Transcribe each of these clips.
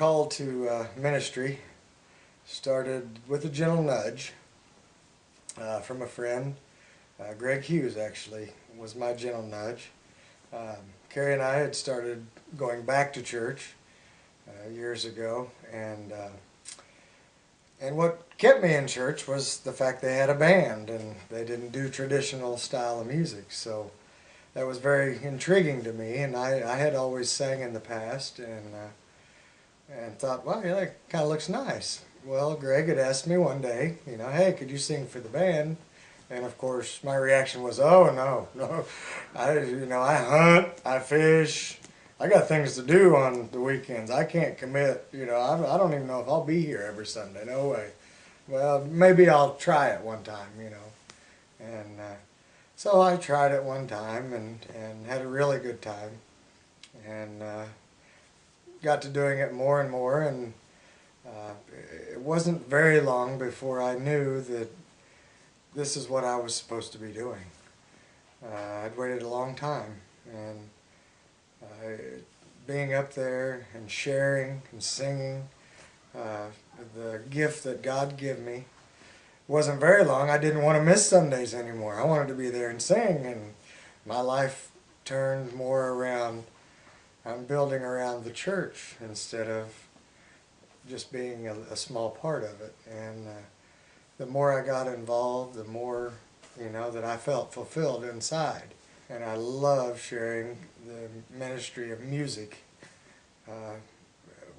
call to ministry started with a gentle nudge from a friend. Greg Hughes actually was my gentle nudge. Carrie and I had started going back to church years ago, and what kept me in church was the fact they had a band and they didn't do traditional style of music. So that was very intriguing to me, and I had always sang in the past and thought, well, yeah, that kind of looks nice. Well, Greg had asked me one day, hey, could you sing for the band? And of course, my reaction was, oh no, I hunt, I fish, I got things to do on the weekends. I can't commit, I don't even know if I'll be here every Sunday. No way. Well, maybe I'll try it one time, And so I tried it one time and had a really good time, and got to doing it more and more. And it wasn't very long before I knew that this is what I was supposed to be doing. I'd waited a long time, and being up there and sharing and singing the gift that God gave me wasn't very long. I didn't want to miss Sundays anymore. I wanted to be there and sing, and my life turned more around, I'm building around the church instead of just being a small part of it. And the more I got involved, the more, that I felt fulfilled inside. And I love sharing the ministry of music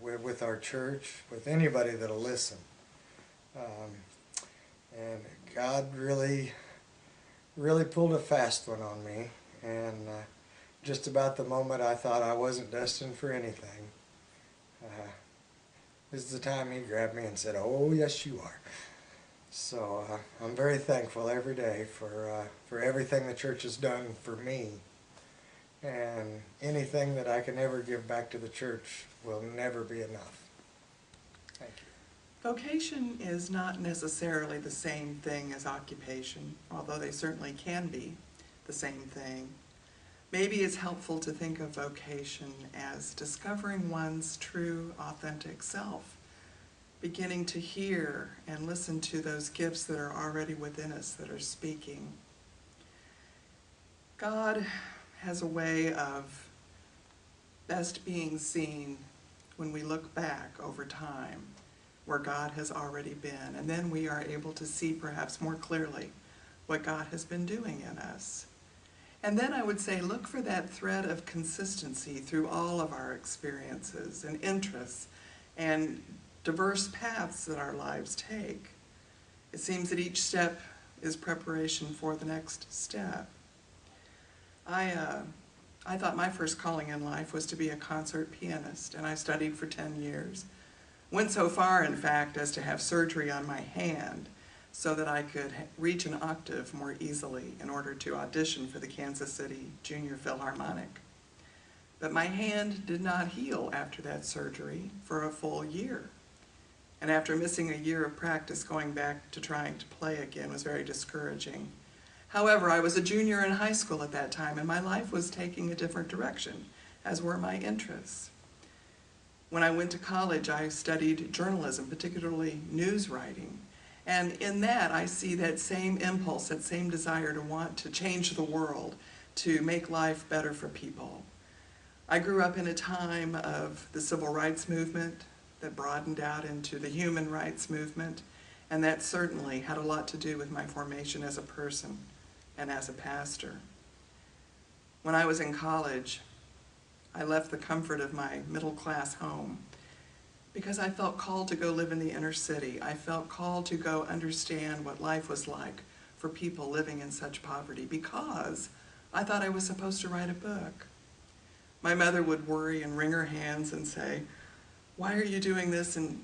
with our church, with anybody that'll listen. And God really pulled a fast one on me. And just about the moment I thought I wasn't destined for anything, this is the time He grabbed me and said, oh, yes, you are. So I'm very thankful every day for everything the church has done for me. And anything that I can ever give back to the church will never be enough. Thank you. Vocation is not necessarily the same thing as occupation, although they certainly can be the same thing. Maybe it's helpful to think of vocation as discovering one's true, authentic self, beginning to hear and listen to those gifts that are already within us that are speaking. God has a way of best being seen when we look back over time where God has already been, and then we are able to see perhaps more clearly what God has been doing in us. And then I would say look for that thread of consistency through all of our experiences and interests and diverse paths that our lives take. It seems that each step is preparation for the next step. I thought my first calling in life was to be a concert pianist, and I studied for 10 years. Went so far, in fact, as to have surgery on my hand so that I could reach an octave more easily in order to audition for the Kansas City Junior Philharmonic. But my hand did not heal after that surgery for a full year. And after missing a year of practice, going back to trying to play again was very discouraging. However, I was a junior in high school at that time, and my life was taking a different direction, as were my interests. When I went to college, I studied journalism, particularly news writing. And in that, I see that same impulse, that same desire to want to change the world, to make life better for people. I grew up in a time of the civil rights movement that broadened out into the human rights movement, and that certainly had a lot to do with my formation as a person and as a pastor. When I was in college, I left the comfort of my middle-class home because I felt called to go live in the inner city. I felt called to go understand what life was like for people living in such poverty because I thought I was supposed to write a book. My mother would worry and wring her hands and say, why are you doing this? And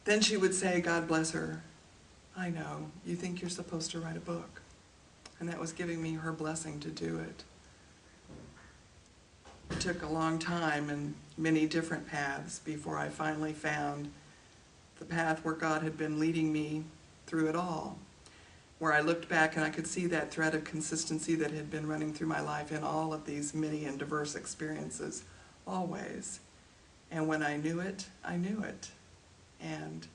then she would say, God bless her, I know, you think you're supposed to write a book. And that was giving me her blessing to do it. It took a long time and many different paths before I finally found the path where God had been leading me through it all, where I looked back and I could see that thread of consistency that had been running through my life in all of these many and diverse experiences, always. And when I knew it, I knew it. And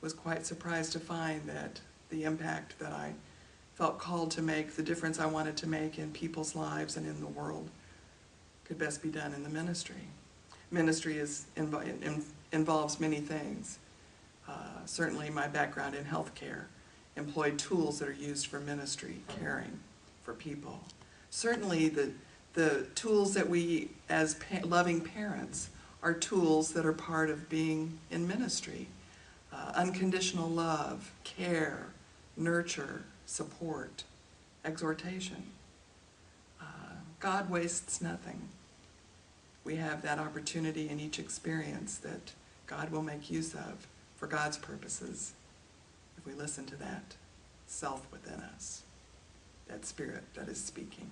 was quite surprised to find that the impact that I felt called to make, the difference I wanted to make in people's lives and in the world, could best be done in the ministry. Ministry involves many things. Certainly my background in healthcare employed tools that are used for ministry, caring for people. Certainly the tools that we, as loving parents, are tools that are part of being in ministry. Unconditional love, care, nurture, support, exhortation. God wastes nothing. We have that opportunity in each experience that God will make use of for God's purposes if we listen to that self within us, that spirit that is speaking.